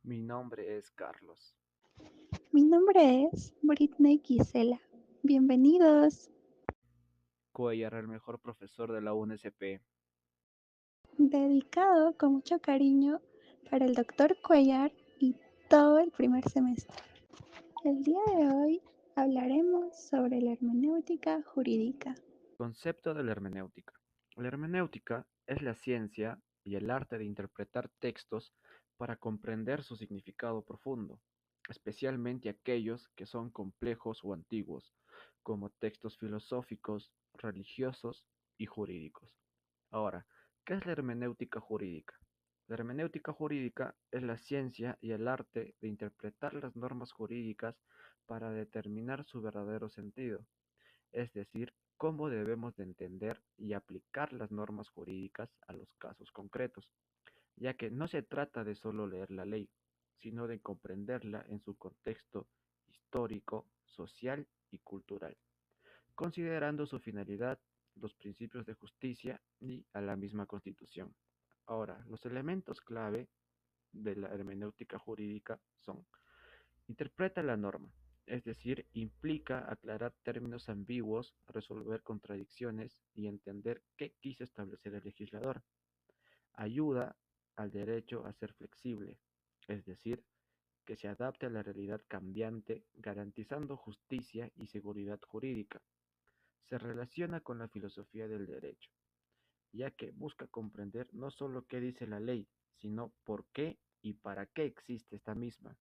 Mi nombre es Carlos. Mi nombre es Britney Gisela. Bienvenidos. Cuellar, el mejor profesor de la UNSP. Dedicado con mucho cariño para el doctor Cuellar y todo el primer semestre. El día de hoy hablaremos sobre la hermenéutica jurídica. Concepto de la hermenéutica. La hermenéutica es la ciencia y el arte de interpretar textos para comprender su significado profundo, especialmente aquellos que son complejos o antiguos, como textos filosóficos, religiosos y jurídicos. Ahora, ¿qué es la hermenéutica jurídica? La hermenéutica jurídica es la ciencia y el arte de interpretar las normas jurídicas para determinar su verdadero sentido, es decir, cómo debemos de entender y aplicar las normas jurídicas a los casos concretos, ya que no se trata de solo leer la ley, sino de comprenderla en su contexto histórico, social y cultural, considerando su finalidad, los principios de justicia y a la misma Constitución. Ahora, los elementos clave de la hermenéutica jurídica son: interpreta la norma, es decir, implica aclarar términos ambiguos, resolver contradicciones y entender qué quiso establecer el legislador. Ayuda al derecho a ser flexible, es decir, que se adapte a la realidad cambiante, garantizando justicia y seguridad jurídica. Se relaciona con la filosofía del derecho, ya que busca comprender no solo qué dice la ley, sino por qué y para qué existe esta misma.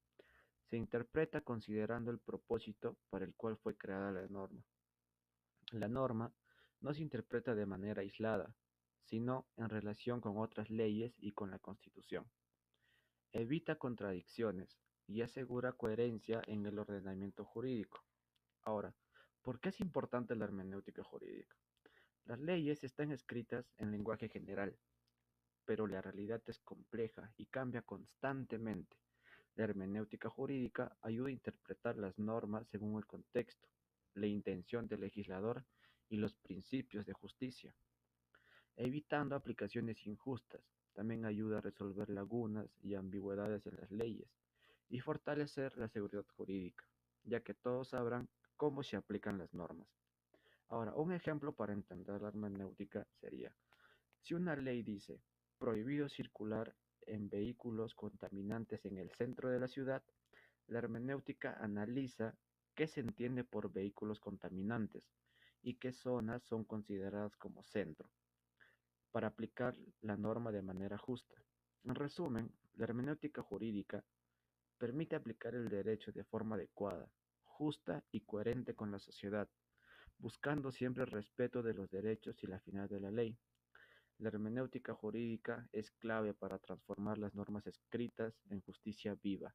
Se interpreta considerando el propósito para el cual fue creada la norma. La norma no se interpreta de manera aislada, sino en relación con otras leyes y con la Constitución. Evita contradicciones y asegura coherencia en el ordenamiento jurídico. Ahora, ¿por qué es importante la hermenéutica jurídica? Las leyes están escritas en lenguaje general, pero la realidad es compleja y cambia constantemente. La hermenéutica jurídica ayuda a interpretar las normas según el contexto, la intención del legislador y los principios de justicia, evitando aplicaciones injustas. También ayuda a resolver lagunas y ambigüedades en las leyes y fortalecer la seguridad jurídica, ya que todos sabrán cómo se aplican las normas. Ahora, un ejemplo para entender la hermenéutica sería: si una ley dice prohibido circular en vehículos contaminantes en el centro de la ciudad, la hermenéutica analiza qué se entiende por vehículos contaminantes y qué zonas son consideradas como centro, para aplicar la norma de manera justa. En resumen, la hermenéutica jurídica permite aplicar el derecho de forma adecuada, justa y coherente con la sociedad, buscando siempre el respeto de los derechos y la finalidad de la ley. La hermenéutica jurídica es clave para transformar las normas escritas en justicia viva,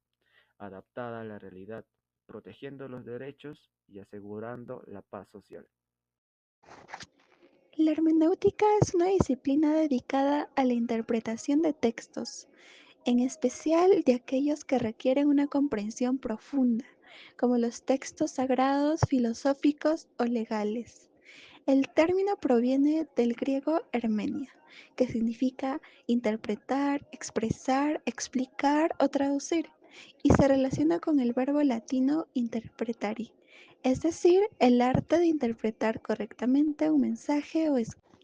adaptada a la realidad, protegiendo los derechos y asegurando la paz social. La hermenéutica es una disciplina dedicada a la interpretación de textos, en especial de aquellos que requieren una comprensión profunda, como los textos sagrados, filosóficos o legales. El término proviene del griego hermenia, que significa interpretar, expresar, explicar o traducir, y se relaciona con el verbo latino interpretari, es decir, el arte de interpretar correctamente un mensaje o escrito.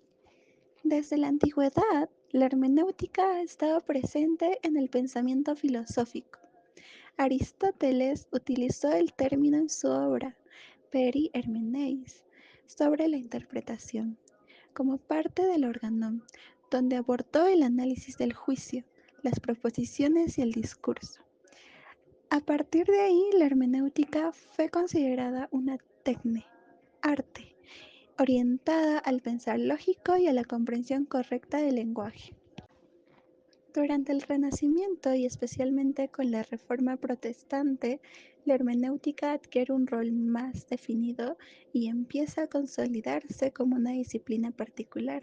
Desde la antigüedad, la hermenéutica ha estado presente en el pensamiento filosófico. Aristóteles utilizó el término en su obra Peri Hermeneis sobre la interpretación, como parte del organón, donde abordó el análisis del juicio, las proposiciones y el discurso. A partir de ahí, la hermenéutica fue considerada una tecne, arte, orientada al pensar lógico y a la comprensión correcta del lenguaje. Durante el Renacimiento y especialmente con la Reforma Protestante, la hermenéutica adquiere un rol más definido y empieza a consolidarse como una disciplina particular.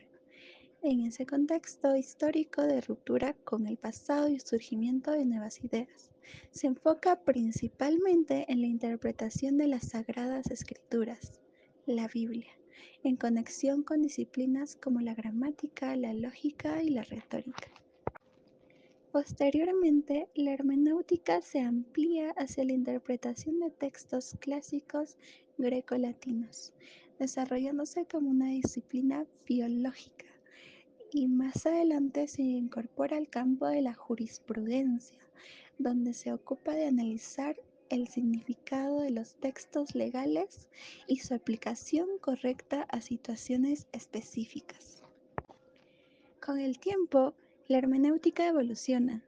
En ese contexto histórico de ruptura con el pasado y surgimiento de nuevas ideas, se enfoca principalmente en la interpretación de las sagradas escrituras, la Biblia, en conexión con disciplinas como la gramática, la lógica y la retórica. Posteriormente, la hermenéutica se amplía hacia la interpretación de textos clásicos grecolatinos, desarrollándose como una disciplina biológica y más adelante se incorpora al campo de la jurisprudencia, donde se ocupa de analizar el significado de los textos legales y su aplicación correcta a situaciones específicas. Con el tiempo, la hermenéutica evoluciona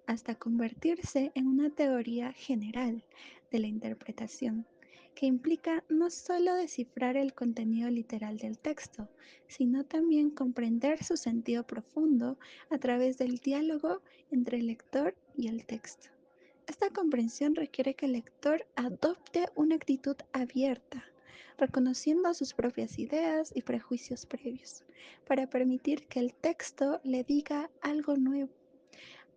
hasta convertirse en una teoría general de la interpretación, que implica no solo descifrar el contenido literal del texto, sino también comprender su sentido profundo a través del diálogo entre el lector y el texto. Esta comprensión requiere que el lector adopte una actitud abierta, reconociendo sus propias ideas y prejuicios previos, para permitir que el texto le diga algo nuevo.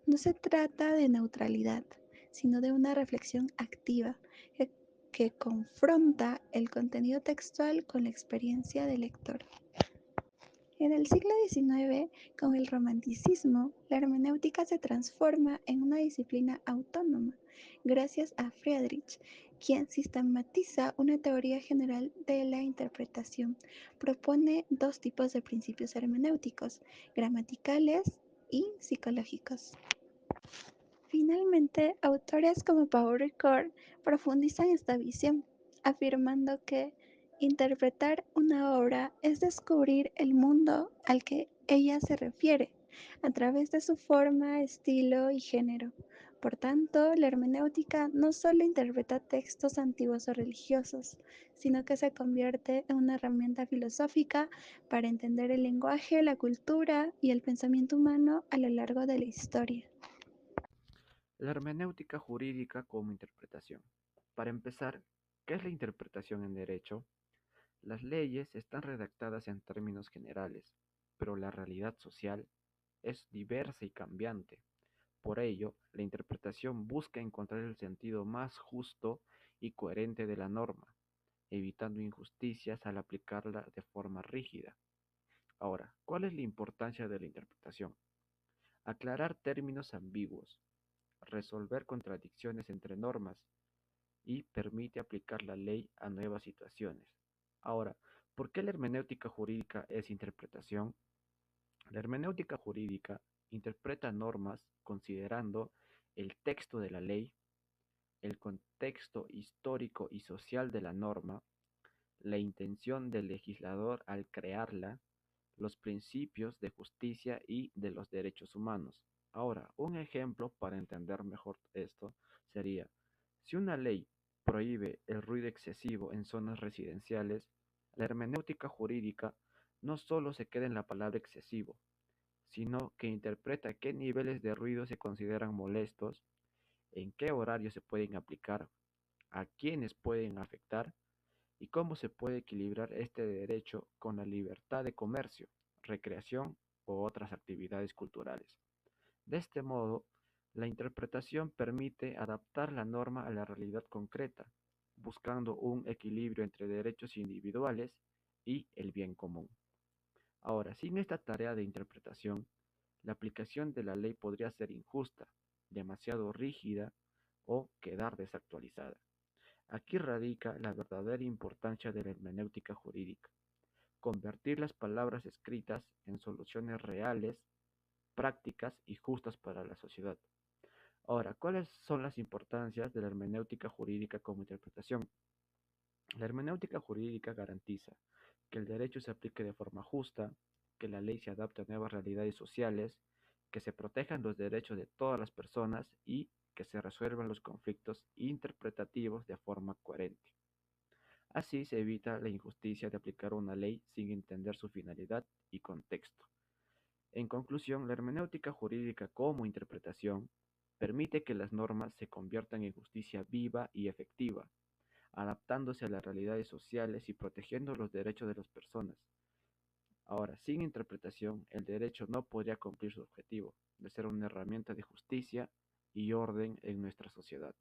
No se trata de neutralidad, sino de una reflexión activa que, que confronta el contenido textual con la experiencia del lector. En el siglo XIX, con el romanticismo, la hermenéutica se transforma en una disciplina autónoma, gracias a Friedrich, quien sistematiza una teoría general de la interpretación. Propone dos tipos de principios hermenéuticos, gramaticales y psicológicos. Finalmente, autores como Paul Ricoeur profundizan esta visión, afirmando que interpretar una obra es descubrir el mundo al que ella se refiere, a través de su forma, estilo y género. Por tanto, la hermenéutica no solo interpreta textos antiguos o religiosos, sino que se convierte en una herramienta filosófica para entender el lenguaje, la cultura y el pensamiento humano a lo largo de la historia. La hermenéutica jurídica como interpretación. Para empezar, ¿qué es la interpretación en derecho? Las leyes están redactadas en términos generales, pero la realidad social es diversa y cambiante. Por ello, la interpretación busca encontrar el sentido más justo y coherente de la norma, evitando injusticias al aplicarla de forma rígida. Ahora, ¿cuál es la importancia de la interpretación? Aclarar términos ambiguos, resolver contradicciones entre normas y permite aplicar la ley a nuevas situaciones. Ahora, ¿por qué la hermenéutica jurídica es interpretación? La hermenéutica jurídica interpreta normas considerando el texto de la ley, el contexto histórico y social de la norma, la intención del legislador al crearla, los principios de justicia y de los derechos humanos. Ahora, un ejemplo para entender mejor esto sería, si una ley prohíbe el ruido excesivo en zonas residenciales, la hermenéutica jurídica no solo se queda en la palabra excesivo, sino que interpreta qué niveles de ruido se consideran molestos, en qué horarios se pueden aplicar, a quiénes pueden afectar y cómo se puede equilibrar este derecho con la libertad de comercio, recreación o otras actividades culturales. De este modo, la interpretación permite adaptar la norma a la realidad concreta, buscando un equilibrio entre derechos individuales y el bien común. Ahora, sin esta tarea de interpretación, la aplicación de la ley podría ser injusta, demasiado rígida o quedar desactualizada. Aquí radica la verdadera importancia de la hermenéutica jurídica: convertir las palabras escritas en soluciones reales, prácticas y justas para la sociedad. Ahora, ¿cuáles son las importancias de la hermenéutica jurídica como interpretación? La hermenéutica jurídica garantiza que el derecho se aplique de forma justa, que la ley se adapte a nuevas realidades sociales, que se protejan los derechos de todas las personas y que se resuelvan los conflictos interpretativos de forma coherente. Así se evita la injusticia de aplicar una ley sin entender su finalidad y contexto. En conclusión, la hermenéutica jurídica como interpretación permite que las normas se conviertan en justicia viva y efectiva, adaptándose a las realidades sociales y protegiendo los derechos de las personas. Ahora, sin interpretación, el derecho no podría cumplir su objetivo de ser una herramienta de justicia y orden en nuestra sociedad.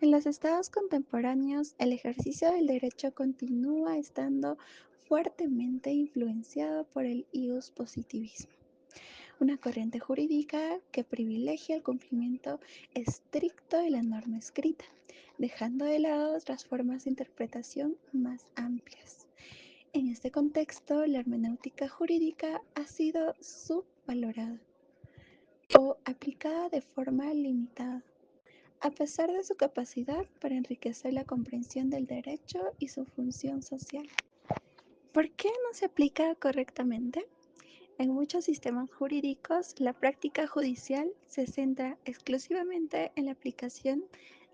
En los estados contemporáneos, el ejercicio del derecho continúa estando fuertemente influenciado por el ius positivismo, una corriente jurídica que privilegia el cumplimiento estricto de la norma escrita, dejando de lado otras formas de interpretación más amplias. En este contexto, la hermenéutica jurídica ha sido subvalorada o aplicada de forma limitada, a pesar de su capacidad para enriquecer la comprensión del derecho y su función social. ¿Por qué no se aplica correctamente? En muchos sistemas jurídicos, la práctica judicial se centra exclusivamente en la aplicación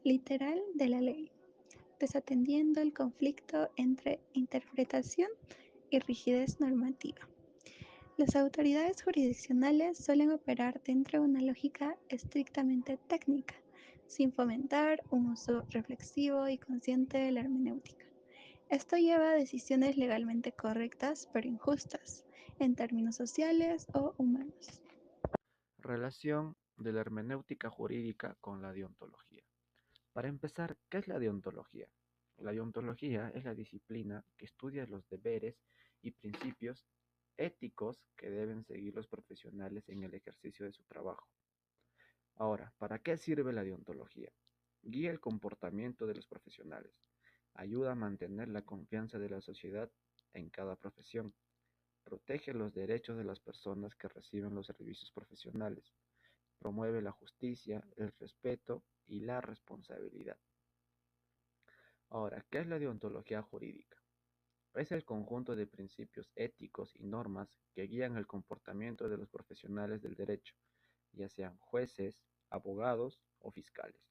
literal de la ley, desatendiendo el conflicto entre interpretación y rigidez normativa. Las autoridades jurisdiccionales suelen operar dentro de una lógica estrictamente técnica, sin fomentar un uso reflexivo y consciente de la hermenéutica. Esto lleva a decisiones legalmente correctas pero injustas, en términos sociales o humanos. Relación de la hermenéutica jurídica con la deontología. Para empezar, ¿qué es la deontología? La deontología es la disciplina que estudia los deberes y principios éticos que deben seguir los profesionales en el ejercicio de su trabajo. Ahora, ¿para qué sirve la deontología? Guía el comportamiento de los profesionales, ayuda a mantener la confianza de la sociedad en cada profesión, protege los derechos de las personas que reciben los servicios profesionales, promueve la justicia, el respeto y la responsabilidad. Ahora, ¿qué es la deontología jurídica? Es el conjunto de principios éticos y normas que guían el comportamiento de los profesionales del derecho, ya sean jueces, abogados o fiscales,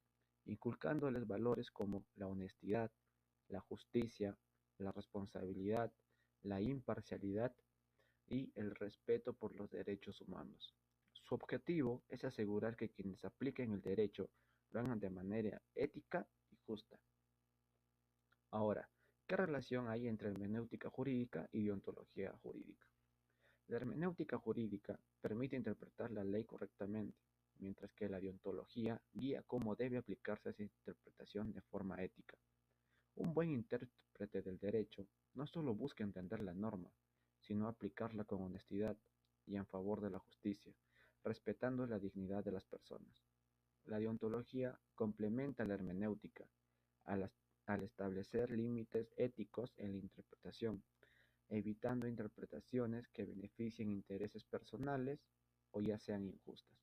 inculcándoles valores como la honestidad, la justicia, la responsabilidad, la imparcialidad y el respeto por los derechos humanos. Su objetivo es asegurar que quienes apliquen el derecho lo hagan de manera ética y justa. Ahora, ¿qué relación hay entre hermenéutica jurídica y deontología jurídica? La hermenéutica jurídica permite interpretar la ley correctamente, mientras que la deontología guía cómo debe aplicarse esa interpretación de forma ética. Un buen intérprete del derecho no solo busca entender la norma, sino aplicarla con honestidad y en favor de la justicia, respetando la dignidad de las personas. La deontología complementa la hermenéutica al, al establecer límites éticos en la interpretación, evitando interpretaciones que beneficien intereses personales o ya sean injustas.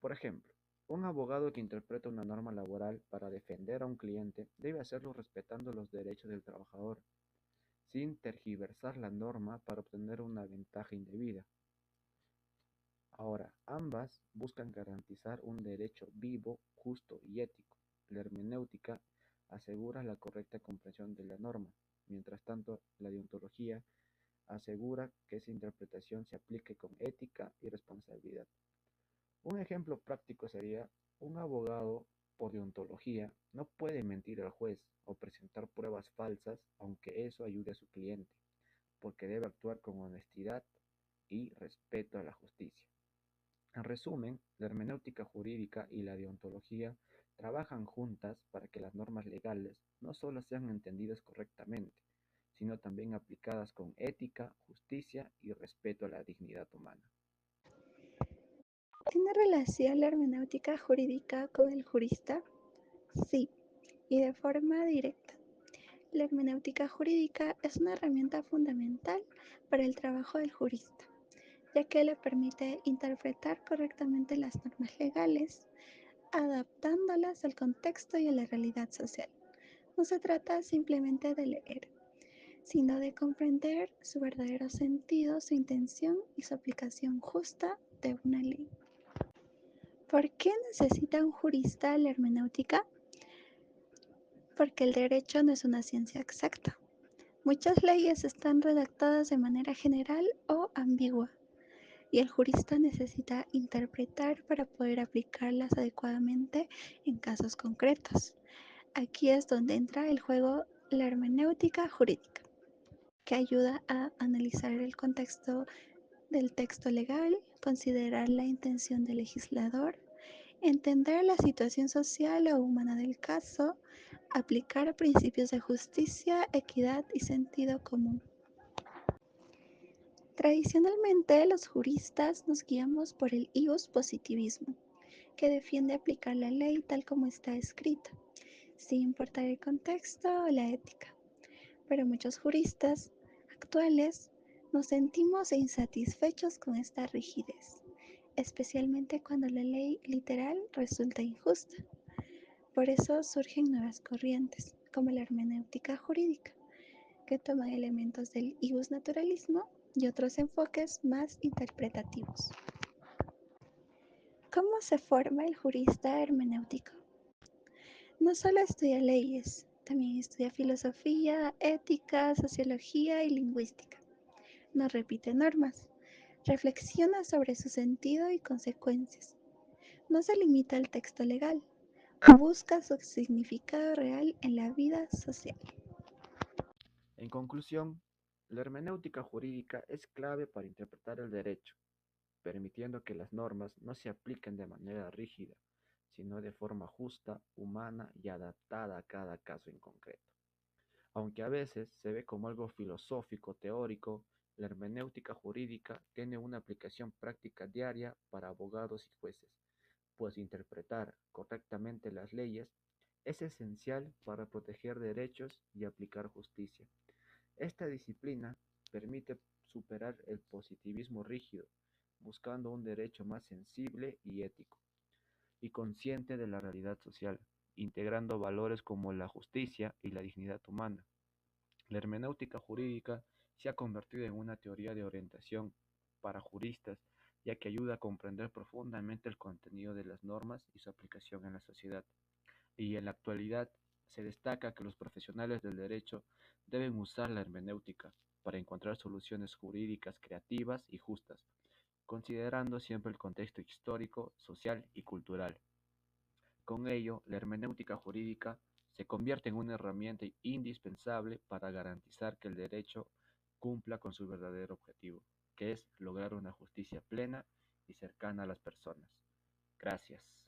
Por ejemplo, un abogado que interpreta una norma laboral para defender a un cliente debe hacerlo respetando los derechos del trabajador, sin tergiversar la norma para obtener una ventaja indebida. Ahora, ambas buscan garantizar un derecho vivo, justo y ético. La hermenéutica asegura la correcta comprensión de la norma, mientras tanto la deontología asegura que esa interpretación se aplique con ética y responsabilidad. Un ejemplo práctico sería: un abogado por deontología no puede mentir al juez o presentar pruebas falsas aunque eso ayude a su cliente, porque debe actuar con honestidad y respeto a la justicia. En resumen, la hermenéutica jurídica y la deontología trabajan juntas para que las normas legales no solo sean entendidas correctamente, sino también aplicadas con ética, justicia y respeto a la dignidad humana. ¿Tiene relación la hermenéutica jurídica con el jurista? Sí, y de forma directa. La hermenéutica jurídica es una herramienta fundamental para el trabajo del jurista, ya que le permite interpretar correctamente las normas legales, adaptándolas al contexto y a la realidad social. No se trata simplemente de leer, sino de comprender su verdadero sentido, su intención y su aplicación justa de una ley. ¿Por qué necesita un jurista la hermenéutica? Porque el derecho no es una ciencia exacta. Muchas leyes están redactadas de manera general o ambigua, y el jurista necesita interpretar para poder aplicarlas adecuadamente en casos concretos. Aquí es donde entra el juego la hermenéutica jurídica, que ayuda a analizar el contexto del texto legal, considerar la intención del legislador, entender la situación social o humana del caso, aplicar principios de justicia, equidad y sentido común. Tradicionalmente, los juristas nos guiamos por el ius positivismo, que defiende aplicar la ley tal como está escrita, sin importar el contexto o la ética. Pero muchos juristas actuales nos sentimos insatisfechos con esta rigidez, especialmente cuando la ley literal resulta injusta. Por eso surgen nuevas corrientes, como la hermenéutica jurídica, que toman elementos del ius naturalismo y otros enfoques más interpretativos. ¿Cómo se forma el jurista hermenéutico? No solo estudia leyes, también estudia filosofía, ética, sociología y lingüística. No repite normas, reflexiona sobre su sentido y consecuencias. No se limita al texto legal, busca su significado real en la vida social. En conclusión, la hermenéutica jurídica es clave para interpretar el derecho, permitiendo que las normas no se apliquen de manera rígida, sino de forma justa, humana y adaptada a cada caso en concreto. Aunque a veces se ve como algo filosófico teórico, la hermenéutica jurídica tiene una aplicación práctica diaria para abogados y jueces, pues interpretar correctamente las leyes es esencial para proteger derechos y aplicar justicia. Esta disciplina permite superar el positivismo rígido, buscando un derecho más sensible y ético, y consciente de la realidad social, integrando valores como la justicia y la dignidad humana. La hermenéutica jurídica se ha convertido en una teoría de orientación para juristas, ya que ayuda a comprender profundamente el contenido de las normas y su aplicación en la sociedad. Y en la actualidad se destaca que los profesionales del derecho deben usar la hermenéutica para encontrar soluciones jurídicas creativas y justas, considerando siempre el contexto histórico, social y cultural. Con ello, la hermenéutica jurídica se convierte en una herramienta indispensable para garantizar que el derecho cumpla con su verdadero objetivo, que es lograr una justicia plena y cercana a las personas. Gracias.